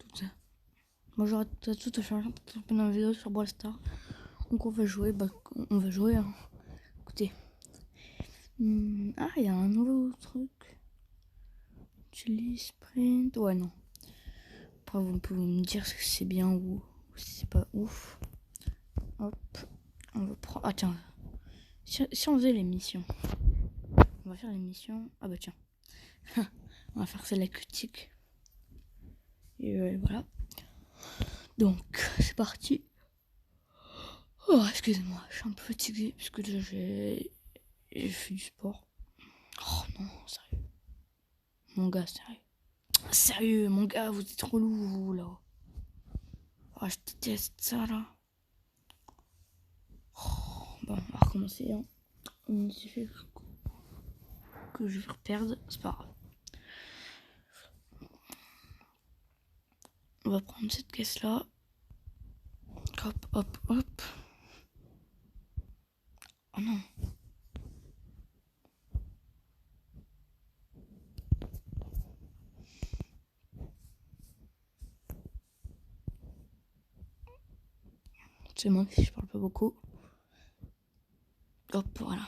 tout ça. Bonjour à toutes et à tous, je suis dans une vidéo sur Brawl Stars. Donc on va jouer, on va jouer. Hein. Écoutez. Ah, il y a un nouveau truc. Chili Sprint. Ouais, non. Après, vous pouvez me dire si c'est bien ou si c'est pas ouf. Hop. On va prendre. Ah, tiens. Si on faisait les missions. On va faire les missions. Ah, bah tiens. On va faire celle-là critique. Et voilà. Donc, c'est parti. Oh, excusez-moi, je suis un peu fatigué puisque déjà j'ai fait du sport. Oh non, sérieux. Mon gars, sérieux. Sérieux, mon gars, vous êtes relou, vous, là. Oh, je déteste ça, là. Oh, bon, on va recommencer, hein. Il suffit que je vais perdre, c'est pas grave. On va prendre cette caisse-là. Hop, hop, hop. Oh non. C'est moi si je parle pas beaucoup. Hop, voilà.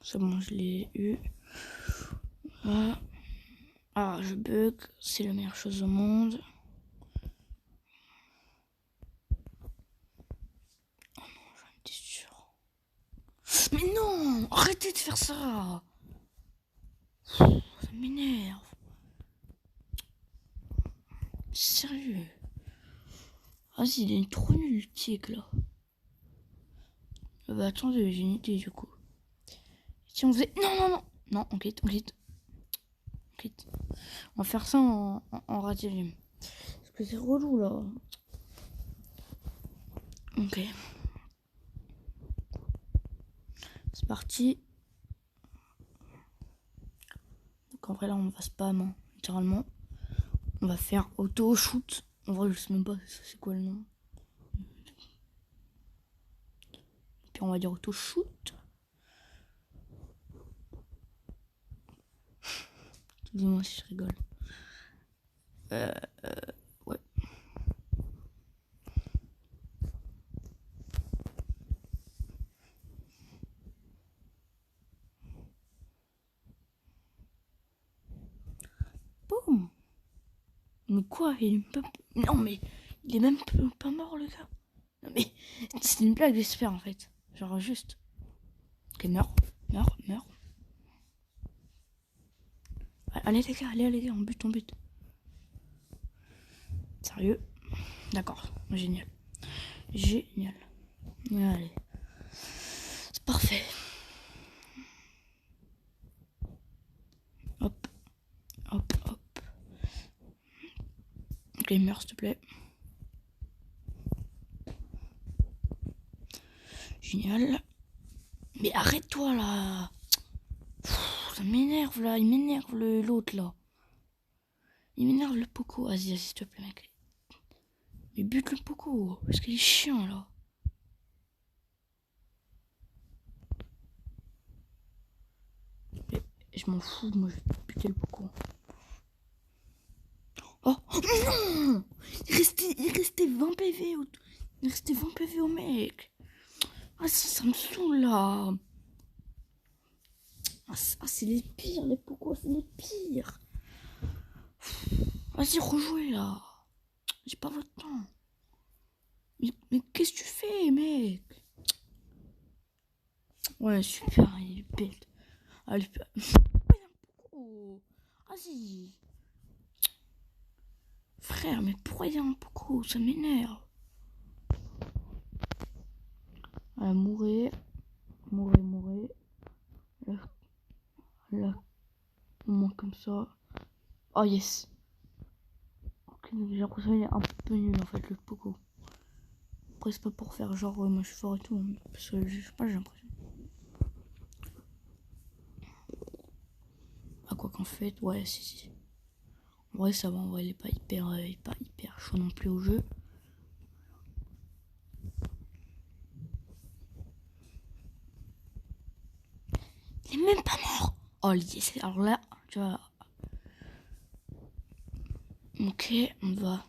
C'est bon, je l'ai eu. Voilà. Ah, je bug, c'est la meilleure chose au monde. Oh non, j'en étais sûr. Mais non, arrêtez de faire ça. Ça m'énerve. Sérieux. Vas-y, il est trop nul le tic là. Bah attendez, j'ai une idée du coup. Si on faisait... Non, non, non. Non, on quitte, on quitte. On quitte. On va faire ça en radium. Parce que c'est relou là. Ok. C'est parti. Donc après là on va spam, hein, littéralement. On va faire auto-shoot. En vrai je sais même pas c'est quoi le nom. Puis on va dire auto-shoot. Dis-moi si je rigole. Ouais. Boum. Mais quoi, il est pas... Non mais, il est même pas mort le gars. Non mais, c'est une blague j'espère en fait. Genre juste. Ok, meurs, meurs, meurs. Allez les gars, on bute. Sérieux? D'accord, génial. Génial. Allez. C'est parfait. Hop, hop, hop. Ok, meurs s'il te plaît. Génial. Mais arrête-toi là. Ça m'énerve là, il m'énerve l'autre là. Il m'énerve le Poco. Vas-y, s'il te plaît mec. Mais bute le Poco, parce qu'il est chiant là. Mais je m'en fous, moi je vais buter le Poco. Oh non. Il restait 20 PV Il restait 20 PV au mec. Ah ça me saoule là. Ah c'est les pires les Poco, c'est les pires. Vas-y rejouez là. J'ai pas votre temps. Mais qu'est-ce que tu fais mec? Ouais super, il est bête. Allez, oh, vas-y. Frère, mais pourquoi il y a un Poco? Ça m'énerve. Mourir. Là, au moins comme ça. Oh yes. Ok, j'ai l'impression qu'il est un peu nul en fait le Poco. Après c'est pas pour faire genre moi je suis fort et tout. Hein, parce que je sais pas, j'ai l'impression. Ah quoi qu'en fait, ouais si. En vrai ça va, en vrai il est pas hyper chaud non plus au jeu. Il est même pas mort. Oh yes, alors là, tu vois. Ok, on va...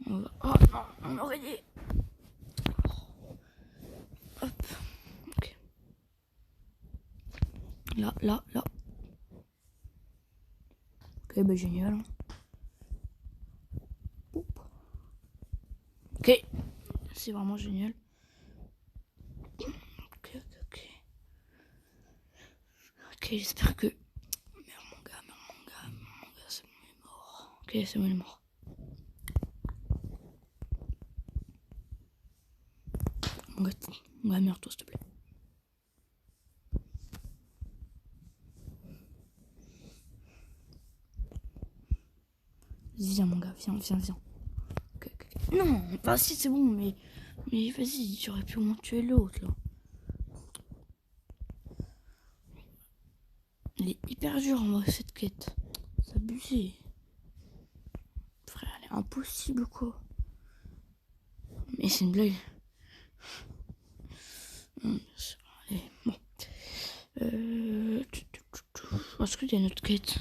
Oh non, on aurait dit... Hop, ok. Là. Ok, bah génial. Ok, c'est vraiment génial. Ok, j'espère que... Merde, mon gars, c'est bon, il est mort. Ok, c'est bon, il est mort. Mon gars, meurs-toi, s'il te plaît. Viens, mon gars, viens. Ok. Non, bah si, c'est bon, mais vas-y, j'aurais pu au moins tuer l'autre, là. Il est hyper dur, en vrai, cette quête. C'est abusé. Frère, elle est impossible, quoi. Mais c'est une blague. Allez, bon. Est-ce qu'il y a une autre quête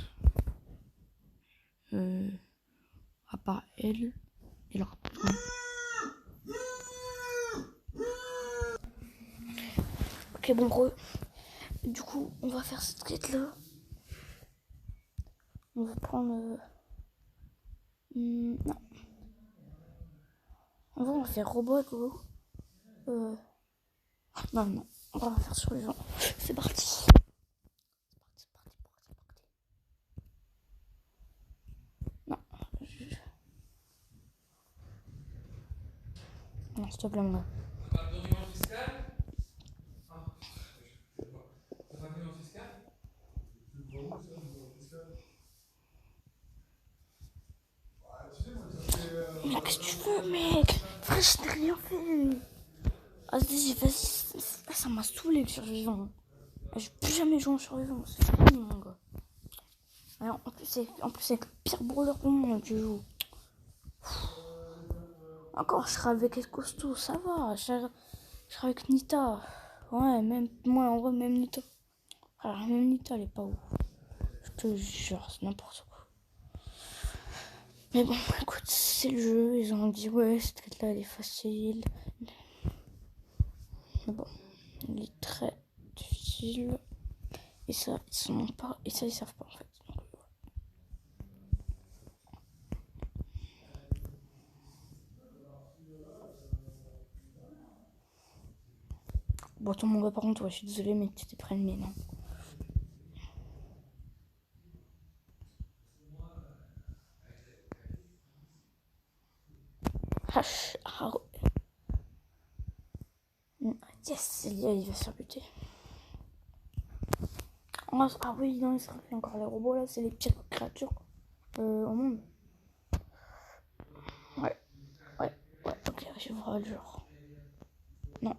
à part elle et leur... Ok, bon, gros. Du coup, on va faire cette quête-là. On va prendre... non. On va faire robot, gros. Non. On va faire survivant. C'est parti. Non. Non, s'il te plaît, mon gars. T'as pas de document fiscal? Ah, je sais pas. T'as pas de document fiscal? Tu le vois où ça, le document fiscal? Tu sais, moi, ça fait. Mais qu'est-ce que tu veux, mec? Frère, je n'ai rien fait. Vas-y, ça m'a saoulé le survivant. Je vais plus jamais jouer en survivant, c'est fini, mon gars. Alors, en plus, c'est le pire brawler au monde, tu joues. Encore, je serai avec El Costaud, ça va. Je serai avec Nita. Ouais, même moi, en vrai, même Nita. Alors, même Nita, elle est pas ouf. Je te jure, c'est n'importe quoi. Mais bon, écoute, c'est le jeu. Ils ont dit, ouais, cette quête-là, elle est facile. Mais bon, elle est très difficile. Et ça, ils sont pas. Et ça, ils savent pas, en fait. Donc, bon, attends, mon gars, par contre, ouais, je suis désolée, mais tu t'es pris le mine. Hein. Ah, yes, il va se faire buter. Ah oui, non, il y a encore les robots là, c'est les pires créatures au monde. Ouais, ok, je vois le genre. Non.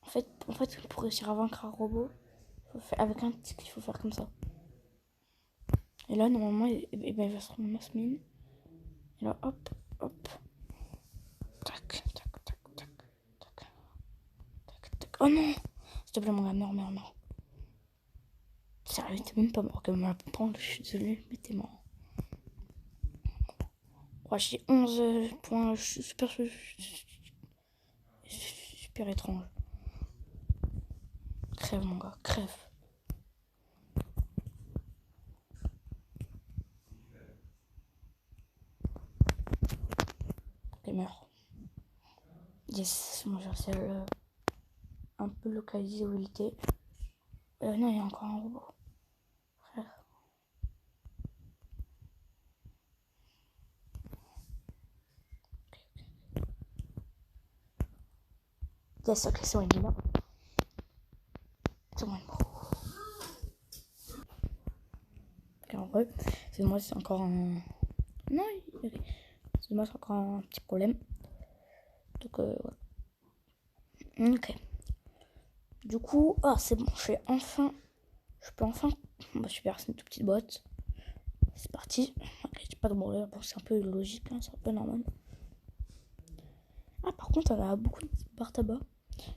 En fait, pour réussir à vaincre un robot, avec un tic, il faut faire comme ça. Et là, normalement, il va se rendre masse mine. Et là, hop. Tac. Oh non! S'il te plaît, mon gars, meurs. Sérieux, t'es même pas mort. Comme on prendre, je suis désolée, mais t'es mort. Ouais, j'ai 11 points super étrange. Crève, mon gars, crève. Ok, meurs. Yes, moi j'ai réussi à un peu localiser où il était. Non, il y a encore un robot. Frère. Yes, ok, c'est bon, il est là. C'est bon, il est mort. Ok, en vrai, c'est moi, c'est encore un... Non, c'est moi, c'est encore un petit problème. Donc, ouais. Ok. Du coup, c'est bon, je peux enfin... Bah, super, c'est une toute petite boîte. C'est parti. Ok, j'ai pas de branleur. Bon, c'est un peu logique, hein, c'est un peu normal. Ah, par contre, elle a beaucoup de barres tabac.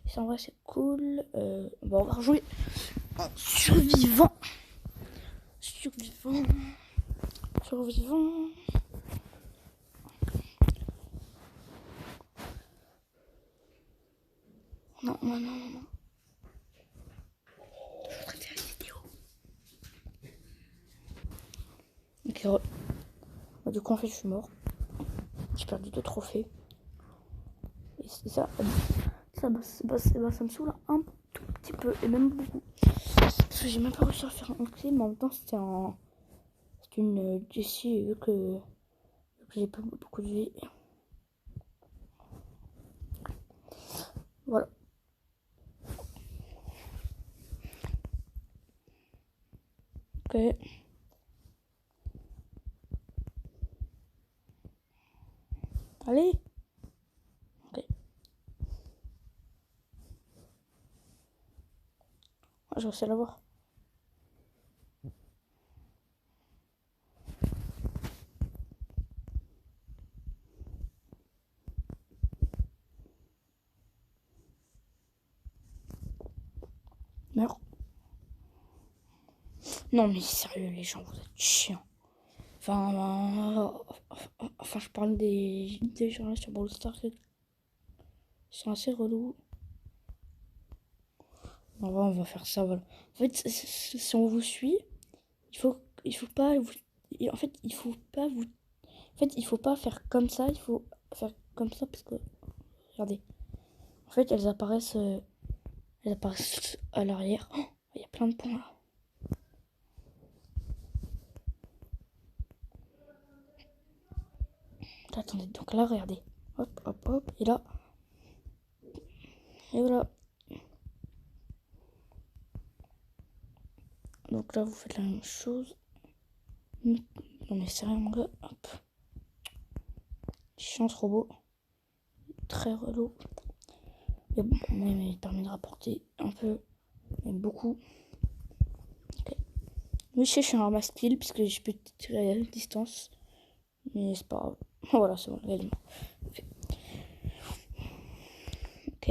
Et ça, en vrai, c'est cool. Bon, on va rejouer. Survivant. Survivant. Survivant. Non, non, non, non, non. Je voudrais faire une vidéo. Ok, du coup, en fait, je suis mort. J'ai perdu 2 trophées. Et ça me saoule un tout petit peu, et même beaucoup. Parce que j'ai même pas réussi à faire un clé, mais en même temps, c'était une Jessie, vu que j'ai pas beaucoup de vie. Voilà. Ok. Allez. Ok. J'ai réussi à l'avoir. Meurs. Non mais sérieux les gens, vous êtes chiants. Enfin, je parle des gens là sur Brawl Stars. Ils sont assez relous. On va faire ça, voilà. En fait, si on vous suit, il faut pas vous... En fait, il faut pas vous... En fait, il faut pas faire comme ça, il faut faire comme ça parce que... Regardez. En fait, elles apparaissent à l'arrière. Oh, il y a plein de points là. Attendez, donc là, regardez. Hop, hop, hop. Et là. Et voilà. Donc là, vous faites la même chose. Non mais sérieux, mon gars. Hop. Chance robot. Très relou. Mais bon, moi, il permet de rapporter un peu. Même beaucoup. Ok. Oui, je suis un ramasse kill puisque je peux tirer à distance. Mais c'est pas grave. Voilà, c'est bon, également. Ok.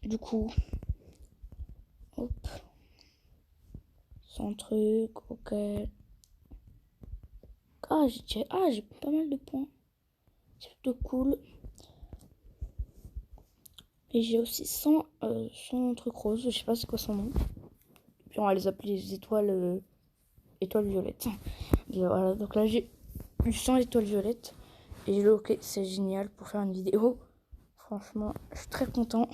Du coup. Hop. Sans truc. Ok. J'ai pas mal de points. C'est plutôt cool. Et j'ai aussi 100 trucs roses. Je sais pas c'est quoi son nom. Puis on va les appeler les étoiles violettes. Et voilà, donc là j'ai eu 100 étoiles violettes. Et j'ai dit ok, c'est génial pour faire une vidéo. Franchement, je suis très content.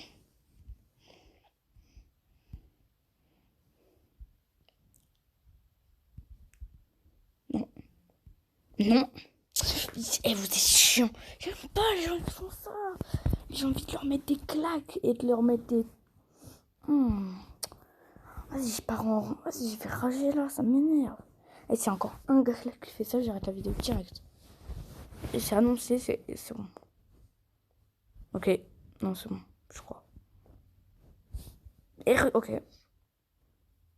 Non. Non. Eh, vous êtes chiants. J'aime pas les gens qui font ça. J'ai envie de leur mettre des claques et de leur mettre des... Vas-y, je pars en... Vas-y, je vais rager là, ça m'énerve. Et c'est encore un gars là qui fait ça, j'arrête la vidéo direct. Et c'est annoncé, c'est bon. Ok, non, c'est bon, je crois. Ok.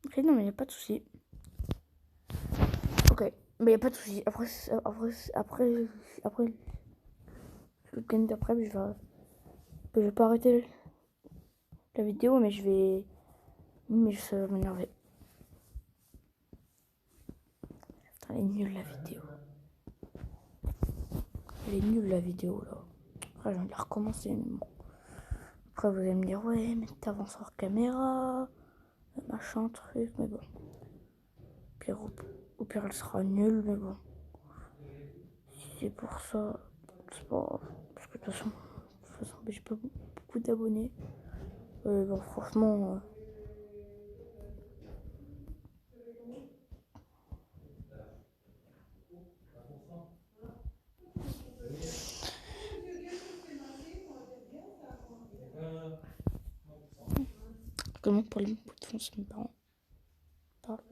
Ok, non, mais y a pas de souci. Ok, mais y a pas de souci. Après, le week-end d'après, je vais pas arrêter la vidéo, mais je vais... Mais ça va m'énerver. Putain, elle est nulle la vidéo. Elle est nulle la vidéo là. Après, je vais la recommencer, mais bon. Après, vous allez me dire, ouais, mais t'avances hors caméra, machin, truc, mais bon. Au pire, elle sera nulle, mais bon. Si c'est pour ça, c'est pas grave. Parce que de toute façon j'ai pas beaucoup d'abonnés. Bon, franchement. Comment pour les mots de fond, mes parents parlent.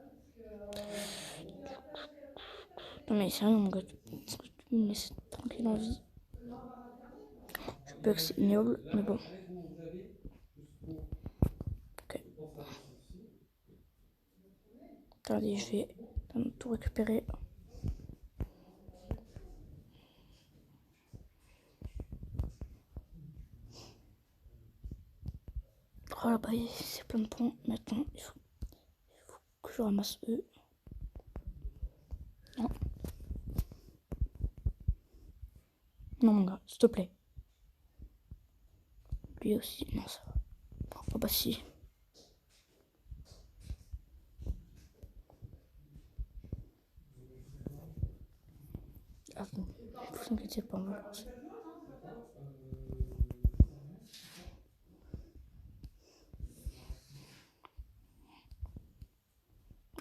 Non, mais sérieux, mon gars, tu me laisses tranquille en vie. Je peux que c'est ignoble, mais bon. Ok. Attendez, je vais tout récupérer. Oh la bah, c'est plein de points. Maintenant, il faut que je ramasse eux. Non. Non, mon gars, s'il te plaît. Lui aussi, non, ça va. Oh, bah, si. Ah, bon, vous inquiétez pas, on va lancer.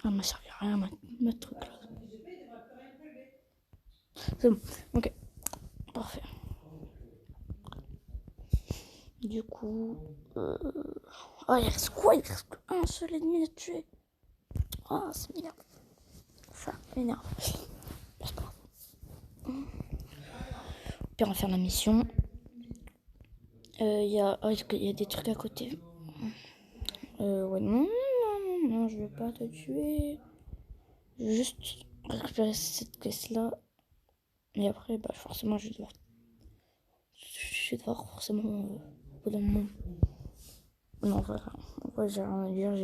Ah, m'a servi à rien, ma truc là. C'est bon, ok, parfait. Du coup, oh, il reste quoi? Il reste un seul ennemi à tuer. Oh, ça m'énerve. Ça m'énerve. C'est pas grave. Puis on va faire la mission. Il y a des trucs à côté. Ouais, non, je veux pas te tuer. Je veux juste récupérer cette caisse-là. Et après, bah, forcément, je vais devoir forcément, au bout d'un moment. Non, voilà. Ouais, j'ai rien à dire.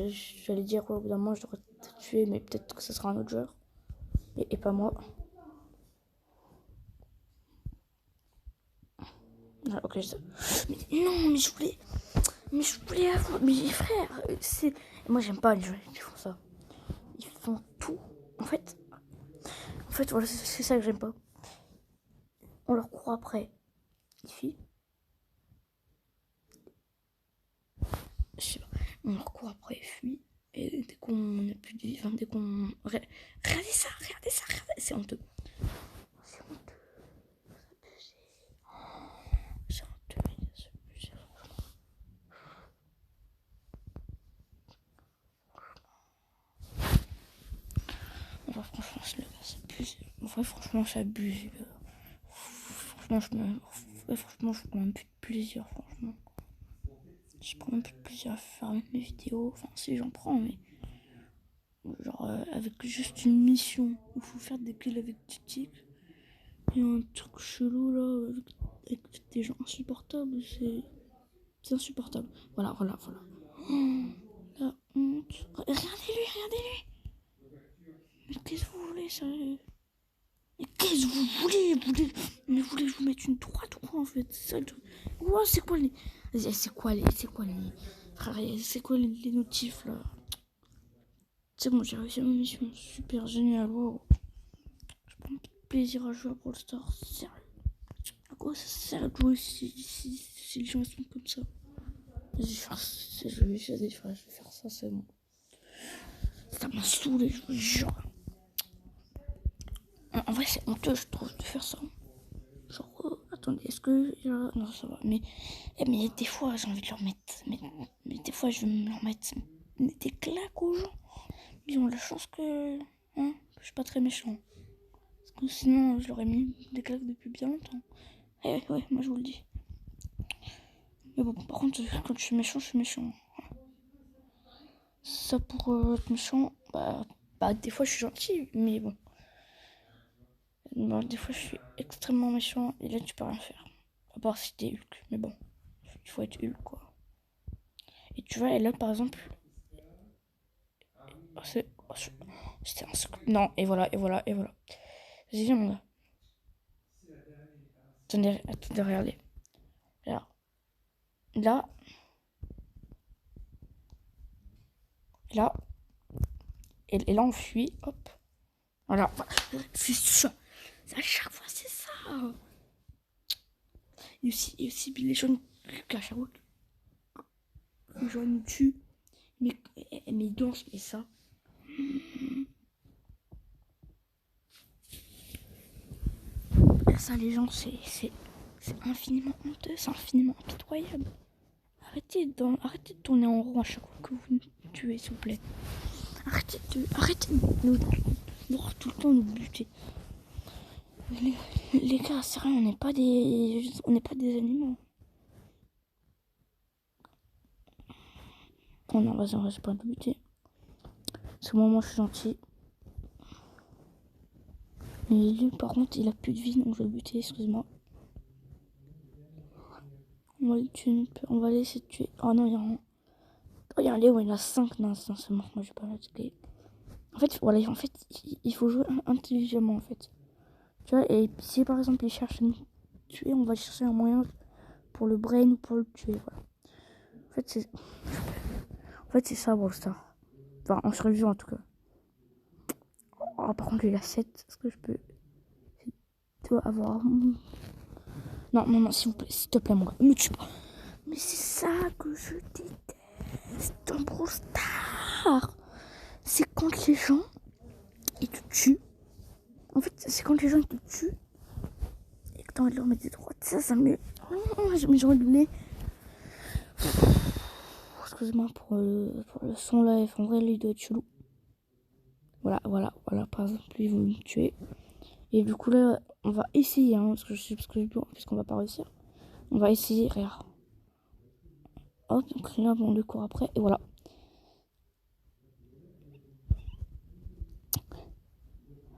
J'allais dire, ouais, au bout d'un moment, je devrais te tuer, mais peut-être que ce sera un autre joueur. Et pas moi. Ah, ok, mais non, mais je voulais avoir. Mais frère, c'est. Moi, j'aime pas les joueurs qui font ça. Ils font tout. En fait, voilà, c'est ça que j'aime pas. On leur court après. Les filles. Je sais pas. On leur court après, ils fuient. Et dès qu'on n'a plus de vie, enfin, dès qu'on. Regardez ça. C'est honteux. C'est honteux. C'est honteux, c'est abusé. Enfin, franchement, c'est abusé. Enfin, franchement, c'est abusé. Franchement, je prends même plus de plaisir, franchement. Je prends même plus de plaisir à faire mes vidéos. Enfin, si j'en prends, mais genre avec juste une mission où il faut faire des kills avec des tics. Et un truc chelou là, avec des gens insupportables, c'est insupportable. Voilà. Oh, la honte. Regardez-lui. Mais qu'est-ce que vous voulez, sérieux? Mais qu'est-ce que vous voulez? Mais vous voulez que je vous mette une droite ou quoi en fait? C'est ça le truc. Ouais, c'est quoi les. C'est quoi les. Frère, c'est quoi les notifs là? C'est bon, j'ai réussi ma mission. Super génial, wow. Je prends plaisir à jouer à Brawl Stars. Sérieux. À quoi ça sert de jouer si les gens sont comme ça? Je vais faire ça, c'est bon. Ça m'a saoulé, je vous jure. En vrai, c'est honteux, je trouve, de faire ça. Genre, attendez, est-ce que. Non, ça va. Mais des fois, j'ai envie de leur mettre. Mais des fois, je veux leur mettre des claques aux gens. Ils ont la chance que. Hein, que je suis pas très méchant. Parce que sinon, je leur ai mis des claques depuis bien longtemps. Ouais, moi je vous le dis. Mais bon, par contre, quand je suis méchant. Ça pour être méchant, bah, des fois je suis gentil, mais bon. Bon, des fois je suis extrêmement méchant et là tu peux rien faire. À part si t'es Hulk, mais bon, il faut être Hulk quoi. Et tu vois, et là par exemple. C'était un scoop. Non, et voilà. Vas-y, viens mon gars. Attendez, regardez. Alors, là. Et là on fuit, hop. Voilà. C'est ça. À chaque fois c'est ça. Et aussi les gens à chaque fois les gens nous tuent. Mais ils dansent, mais ça. Ça, les gens, c'est infiniment honteux, c'est infiniment impitoyable. Arrêtez de tourner en rond à chaque fois que vous nous tuez, s'il vous plaît. Arrêtez de nous tout le temps nous buter. Les gars, c'est rien, on n'est pas des animaux. Oh non, vas-y, on reste pas de buter. Parce que moi, je suis gentil. Mais lui, par contre, il a plus de vie, donc je vais le buter, excuse-moi. On va le laisser tuer. Oh non, il y a rien. regardez, ouais, il y en a 5. Non, c'est mort, moi j'ai pas noté. En fait, voilà, il faut jouer intelligemment, en fait. Tu vois, et si par exemple il cherche à nous tuer, on va chercher un moyen pour le brain ou pour le tuer, voilà. En fait, c'est ça, Brawl Stars. Enfin, en survivant en tout cas. Oh, par contre, lui, il a 7. Est-ce que je peux. Tu dois avoir. Non, s'il vous plaît, s'il te plaît, mon gars. Me tue pas. Mais c'est ça que je déteste dans Brawl Stars. C'est quand les gens, ils te tuent. En fait, c'est quand les gens, ils te tuent. Et que t'as envie de leur mettre des droites. Ça me. Oh, j'ai envie de donner. Excusez-moi pour le son live. En vrai, il doit être chelou. Voilà. Par exemple, ils vont me tuer. Et du coup, là, on va essayer, hein, puisqu'on va pas réussir. On va essayer, regarde. Hop, donc là, on le court après. Et voilà.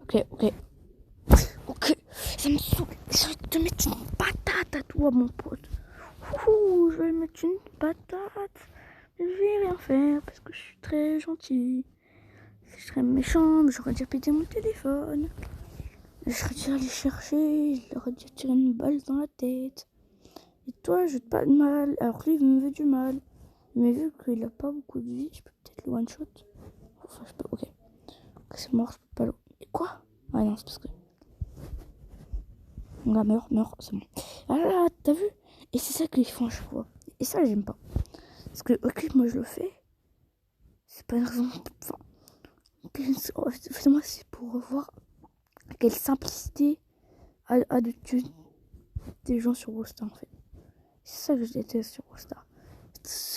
Ok. Ça me saoule. Je vais te mettre une patate à toi, mon pote. Ouh, je vais mettre une patate. Je vais rien faire parce que je suis très gentil. Si je serais méchant, j'aurais déjà pété mon téléphone. Je serais déjà allé chercher. Je leur ai déjà tiré une balle dans la tête. Et toi, je te pas de mal. Alors lui, il me veut du mal. Mais vu qu'il a pas beaucoup de vie, je peux peut-être le one-shot. Enfin, je peux. Ok, c'est mort, je peux pas le. Et quoi? Ah non, c'est parce que. Là, meurt, c'est bon. Ah là, t'as vu? Et c'est ça qu'ils font à chaque fois. Et ça, j'aime pas. Parce que, ok, moi je le fais. C'est pas une raison. Enfin, moi, c'est pour voir quelle simplicité a de tuer des gens sur Brawl Stars, en fait. C'est ça que je déteste sur Brawl Stars.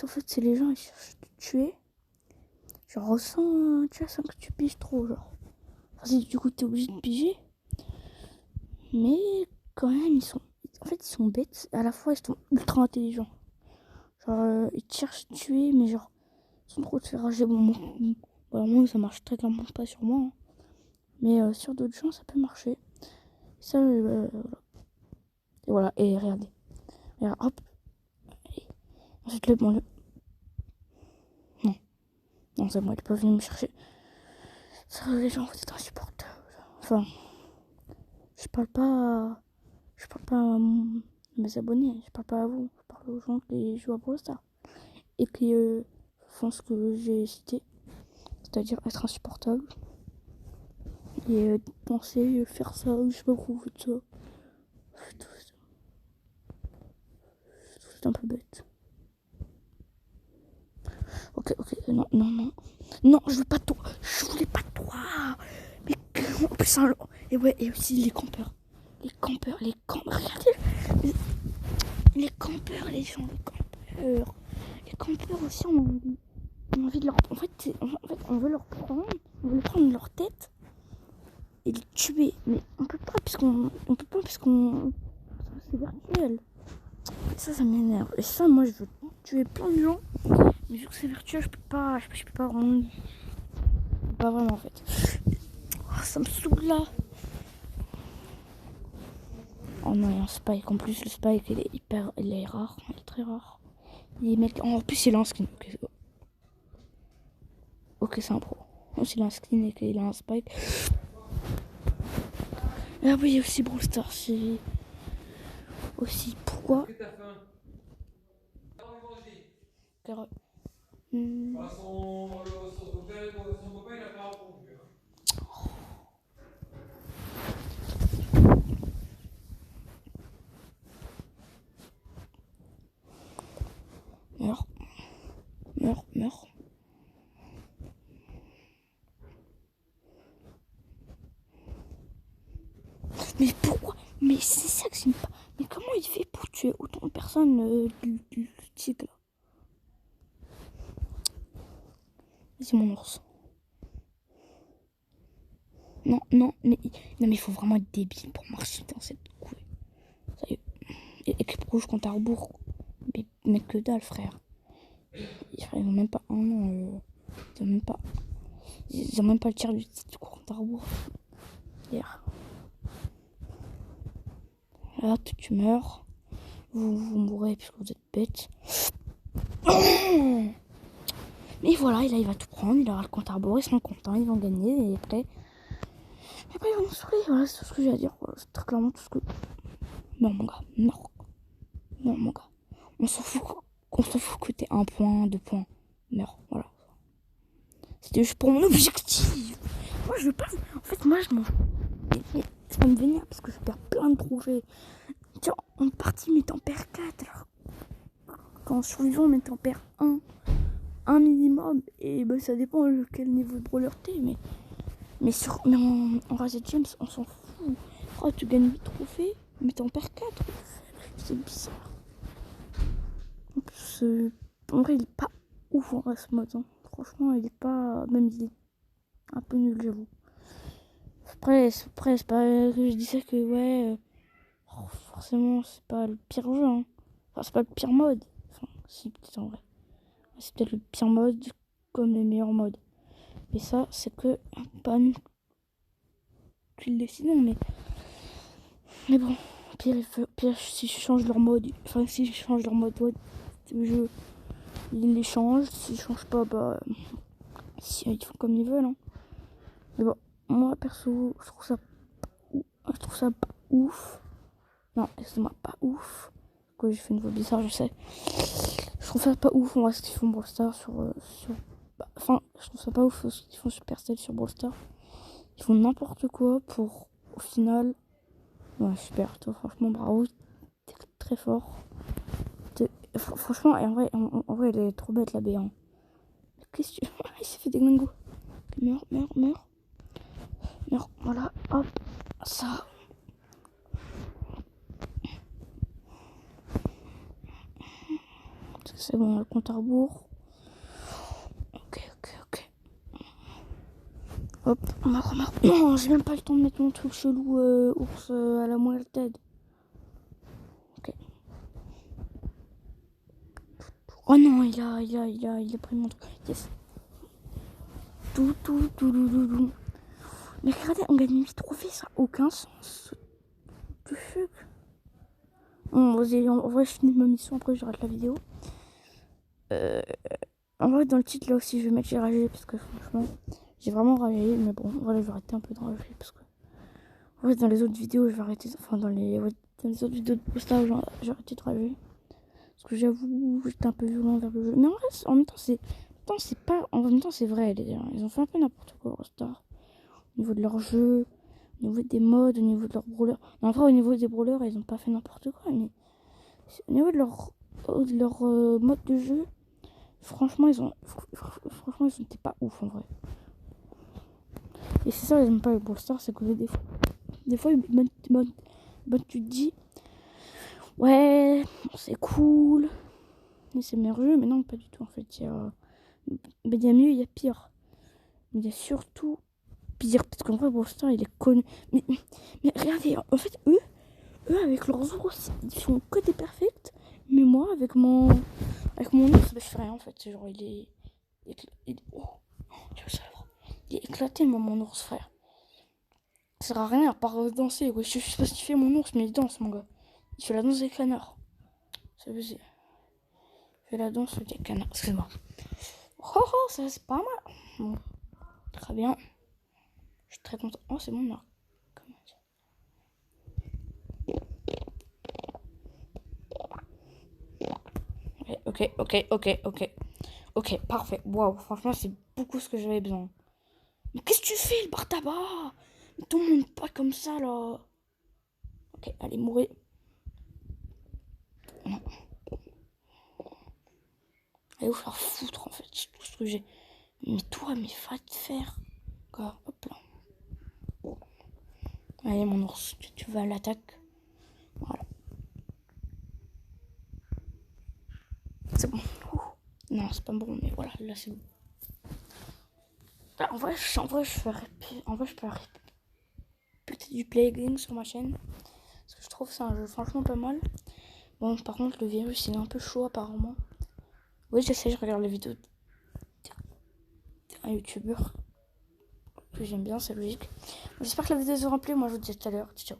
En fait, c'est les gens, ils cherchent à te tuer. Genre, sans que tu piges trop, genre. Enfin, du coup, t'es obligé de piger. Mais quand même, ils sont bêtes. À la fois, ils sont ultra intelligents. Genre, ils te cherchent à tuer, mais genre, sans trop te faire rager. Bon, moi, ça marche très clairement pas sur moi. Hein. Mais sur d'autres gens, ça peut marcher. Ça, voilà. Et voilà, et regardez. Regarde, hop. Et ensuite, Non, c'est bon, il est pas venu me chercher. Ça, les gens, c'est insupportable. Enfin, je parle pas à mes abonnés, je parle pas à vous. Je parle aux gens qui jouent à Brawl Stars. Et qui font ce que j'ai cité. C'est-à-dire être insupportable. Et penser faire ça, je sais pas pourquoi vous faites ça. C'est un peu bête. Ok, non. Non, je veux pas toi. Je voulais pas toi. Mais en plus, et ouais, et aussi les campeurs. Regardez. Les campeurs, les gens, les campeurs. Les campeurs aussi, on a envie de leur. En fait, on veut leur prendre. On veut prendre leur tête et les tuer. Mais on peut pas, puisqu'on. C'est virtuel. Et ça m'énerve. Et ça, moi, je veux tuer plein de gens. Mais vu que c'est virtuel, je peux pas vraiment. Pas vraiment, en fait. Oh, ça me saoule là. Oh non, il y a un spike. En plus, le spike, il est rare. Il est très rare. En plus, il a un skin. Ok, c'est un pro. S'il a un skin et qu'il a un spike. Ah oui, il y a aussi Brawl Stars. C'est aussi pourquoi. Car. Son copain, il a pas répondu. Meurs. Mais pourquoi? Mais c'est ça que j'aime pas. Mais comment il fait pour tuer autant de personnes du tigre là? Vas-y mon ours. Non, mais il faut vraiment être débile pour marcher dans cette couille. Ça y est. Équipe rouge contre Arbour. Mais que dalle, frère. Ils ont même pas un an. Ils ont même pas le tir du titre contre Arbour. Hier. Là, tu meurs. Vous mourrez puisque vous êtes bête. Mais voilà, et là il va tout prendre, il aura le compte à rebours, ils seront contents, ils vont gagner, et après ils vont nous saouler, voilà, c'est tout ce que j'ai à dire, voilà, c'est très clairement tout ce que... Non mon gars, non. Non mon gars, on s'en fout que t'aies 1 point, 2 points, meurs, voilà. C'était juste pour mon objectif. Moi je veux pas, en fait moi je m'en fous. Mais ça me vénère parce que je perds plein de projets. Tiens, en partie mais t'en perds 4, alors quand survivant mais t'en perds un minimum, et bah ça dépend de quel niveau de brawler t'es, mais en Razed James on s'en fout. Oh, tu gagnes 8 trophées mais t'en perds 4, c'est bizarre. En plus en vrai il est pas ouf en reste mode, hein. Franchement il est pas, même il est un peu nul, j'avoue. Après c'est pas que je dis ça que ouais, forcément c'est pas le pire jeu, hein. Enfin c'est pas le pire mode, enfin si peut-être en vrai. C'est peut-être le pire mode comme les meilleurs modes. Mais ça, c'est que pas nous qui le décidons. Mais bon, pire si je change leur mode. Enfin, si je change leur mode, le jeu, ils les changent. S'ils changent pas, bah. Si, ils font comme ils veulent. Hein. Mais bon, moi perso, je trouve ça pas ouf. Non, excuse-moi, pas ouf. Quoi, j'ai fait une voix bizarre, je sais. Je trouve ça pas ouf, moi, ce qu'ils font Brawl Stars sur. Enfin, je trouve ça pas ouf ce qu'ils font Supercell sur Brawl Stars. Ils font n'importe quoi pour, au final... Ouais, super, toi, franchement, bravo. T'es très fort. Franchement, et en vrai, elle est trop bête, la B1. Qu'est-ce que tu... Il s'est fait des glingos. Meurs. Voilà, hop. Ça. C'est bon, le compte à rebours. Ok. Hop, meurs. Non, j'ai même pas le temps de mettre mon truc chelou ours à la moelle tête. Ok. Oh non, il a pris mon truc. Yes. Tout. Mais regardez, on gagne 8 trophées, ça n'a aucun sens. Du fuck. En vrai, je finis ma mission, après j'arrête la vidéo. En vrai, dans le titre, là aussi, je vais mettre j'ai ragé, parce que franchement, j'ai vraiment ragé. Mais bon, voilà, je vais arrêter un peu de rager, parce que... En fait, dans les autres vidéos, je vais arrêter... Enfin, dans les autres vidéos de postage, j'ai arrêté de rager. Parce que j'avoue, j'étais un peu violent vers le jeu. Mais en même temps, c'est pas... En même temps, c'est vrai, ils ont fait un peu n'importe quoi, Star. Au niveau de leur jeu, au niveau des modes, au niveau de leur brawler. Non, après, au niveau des brawlers, ils ont pas fait n'importe quoi, mais au niveau de leur mode de jeu, franchement, ils étaient pas ouf en vrai. Et c'est ça, ils aiment pas les Brawl Stars, c'est que des fois, tu te dis, ouais, c'est cool, mais c'est meilleur jeu, mais non, pas du tout en fait. Il y a mieux, il y a pire. Mais il y a surtout pire, parce qu'en vrai, Brawl Stars, il est connu. Mais regardez, en fait, eux avec leurs ours, ils font que des perfects. Mais moi, avec mon ours, je fais rien en fait. C'est genre, il est éclaté, moi, mon ours, frère. Ça sert à rien à part danser. Ouais, je sais pas ce qu'il fait, mon ours, mais il danse, mon gars. Il fait la danse des canards. Ça veut dire. Il fait la danse des canards. Excuse-moi. Oh, ça c'est pas mal. Bon, très bien. Je suis très content. Oh, c'est mon arc. Ok, parfait. Waouh, franchement, c'est beaucoup ce que j'avais besoin. Mais qu'est-ce que tu fais, le bar tabac? Mais tout le monde pas comme ça, là. Ok, allez, mourir. Non. Allez vous faire foutre, en fait, c'est tout ce que j'ai. Mais toi, mais va te faire. Quoi, hop là. Allez, mon ours, tu vas à l'attaque. Voilà. C'est bon. Ouh. Non, c'est pas bon, mais voilà, là, c'est bon. En vrai, je ferais peut-être du play game sur ma chaîne. Parce que je trouve ça un jeu franchement pas mal. Bon, par contre, le virus, il est un peu chaud, apparemment. Oui, je regarde les vidéos d'un youtubeur que j'aime bien, c'est logique. J'espère que la vidéo vous aura plu. Moi, je vous dis à tout à l'heure. Ciao.